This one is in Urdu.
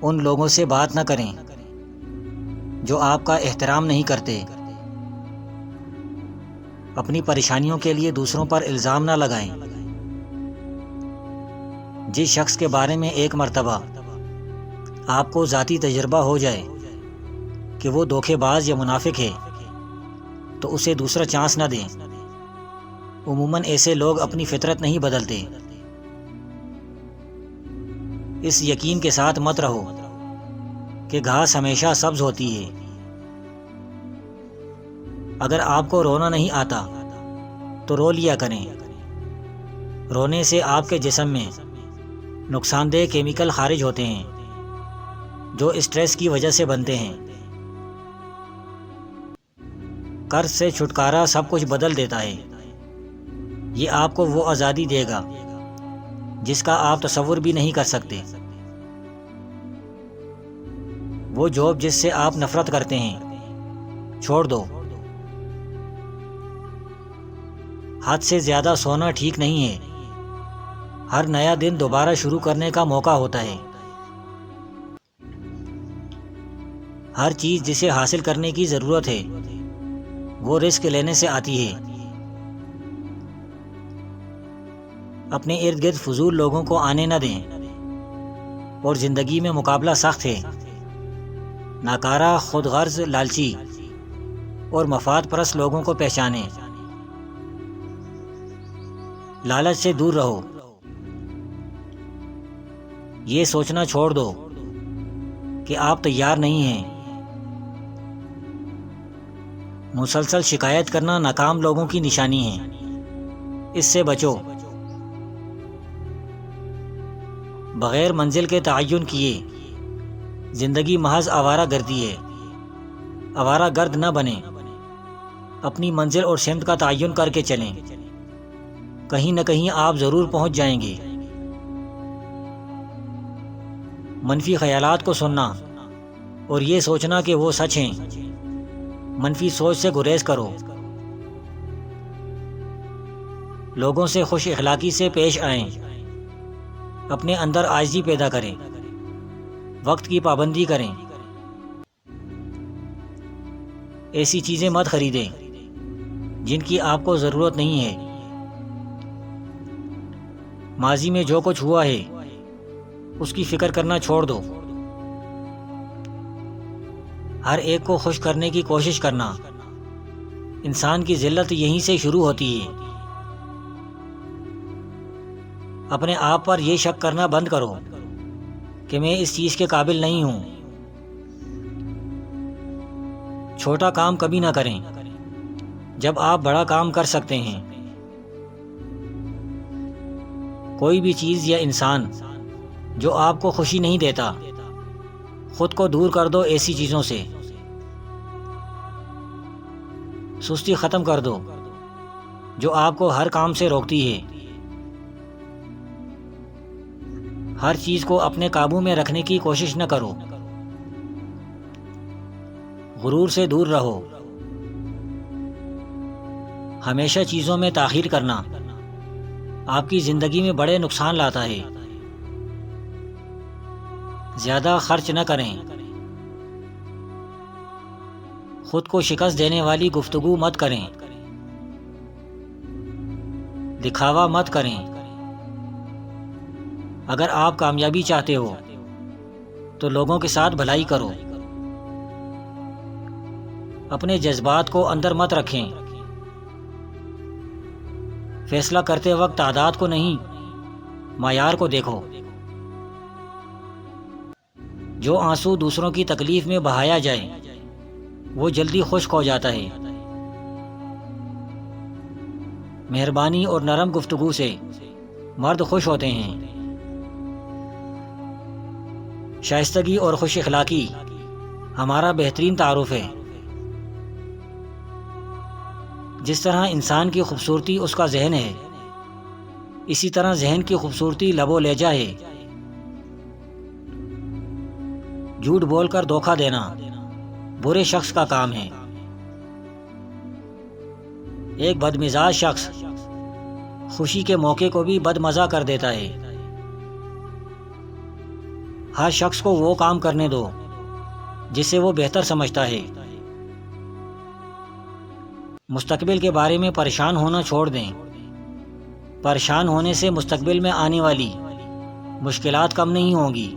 ان لوگوں سے بات نہ کریں جو آپ کا احترام نہیں کرتے۔ اپنی پریشانیوں کے لیے دوسروں پر الزام نہ لگائیں۔ جس شخص کے بارے میں ایک مرتبہ آپ کو ذاتی تجربہ ہو جائے کہ وہ دھوکے باز یا منافق ہے تو اسے دوسرا چانس نہ دیں۔ عموماً ایسے لوگ اپنی فطرت نہیں بدلتے۔ اس یقین کے ساتھ مت رہو کہ گھاس ہمیشہ سبز ہوتی ہے۔ اگر آپ کو رونا نہیں آتا تو رو لیا کریں۔ رونے سے آپ کے جسم میں نقصان دہ کیمیکل خارج ہوتے ہیں جو اسٹریس کی وجہ سے بنتے ہیں۔ قرض سے چھٹکارا سب کچھ بدل دیتا ہے۔ یہ آپ کو وہ آزادی دے گا جس کا آپ تصور بھی نہیں کر سکتے۔ وہ جاب جس سے آپ نفرت کرتے ہیں چھوڑ دو۔ حد سے زیادہ سونا ٹھیک نہیں ہے۔ ہر نیا دن دوبارہ شروع کرنے کا موقع ہوتا ہے۔ ہر چیز جسے حاصل کرنے کی ضرورت ہے وہ رسک لینے سے آتی ہے۔ اپنے ارد گرد فضول لوگوں کو آنے نہ دیں، اور زندگی میں مقابلہ سخت ہے۔ ناکارہ، خود غرض، لالچی اور مفاد پرست لوگوں کو پہچانیں۔ لالچ سے دور رہو۔ یہ سوچنا چھوڑ دو کہ آپ تیار نہیں ہیں۔ مسلسل شکایت کرنا ناکام لوگوں کی نشانی ہے۔ اس سے بچو۔ بغیر منزل کے تعین کیے زندگی محض آوارہ گردی ہے۔ آوارہ گرد نہ بنیں۔ اپنی منزل اور سمت کا تعین کر کے چلیں۔ کہیں نہ کہیں آپ ضرور پہنچ جائیں گے۔ منفی خیالات کو سننا اور یہ سوچنا کہ وہ سچ ہیں۔ منفی سوچ سے گریز کرو۔ لوگوں سے خوش اخلاقی سے پیش آئیں۔ اپنے اندر عاجزی پیدا کریں۔ وقت کی پابندی کریں۔ ایسی چیزیں مت خریدیں جن کی آپ کو ضرورت نہیں ہے۔ ماضی میں جو کچھ ہوا ہے اس کی فکر کرنا چھوڑ دو۔ ہر ایک کو خوش کرنے کی کوشش کرنا۔ انسان کی ذلت یہیں سے شروع ہوتی ہے۔ اپنے آپ پر یہ شک کرنا بند کرو کہ میں اس چیز کے قابل نہیں ہوں۔ چھوٹا کام کبھی نہ کریں جب آپ بڑا کام کر سکتے ہیں۔ کوئی بھی چیز یا انسان جو آپ کو خوشی نہیں دیتا، خود کو دور کر دو ایسی چیزوں سے۔ سستی ختم کر دو جو آپ کو ہر کام سے روکتی ہے۔ ہر چیز کو اپنے قابو میں رکھنے کی کوشش نہ کرو۔ غرور سے دور رہو۔ ہمیشہ چیزوں میں تاخیر کرنا آپ کی زندگی میں بڑے نقصان لاتا ہے۔ زیادہ خرچ نہ کریں۔ خود کو شکست دینے والی گفتگو مت کریں۔ دکھاوا مت کریں۔ اگر آپ کامیابی چاہتے ہو تو لوگوں کے ساتھ بھلائی کرو۔ اپنے جذبات کو اندر مت رکھیں۔ فیصلہ کرتے وقت تعداد کو نہیں، معیار کو دیکھو۔ جو آنسو دوسروں کی تکلیف میں بہایا جائے وہ جلدی خشک ہو جاتا ہے۔ مہربانی اور نرم گفتگو سے مرد خوش ہوتے ہیں۔ شائستگی اور خوش اخلاقی ہمارا بہترین تعارف ہے۔ جس طرح انسان کی خوبصورتی اس کا ذہن ہے، اسی طرح ذہن کی خوبصورتی لب و لہجہ ہے۔ جھوٹ بول کر دھوکہ دینا برے شخص کا کام ہے۔ ایک بدمزاج شخص خوشی کے موقع کو بھی بدمزہ کر دیتا ہے۔ ہر شخص کو وہ کام کرنے دو جسے وہ بہتر سمجھتا ہے۔ مستقبل کے بارے میں پریشان ہونا چھوڑ دیں۔ پریشان ہونے سے مستقبل میں آنے والی مشکلات کم نہیں ہوں گی،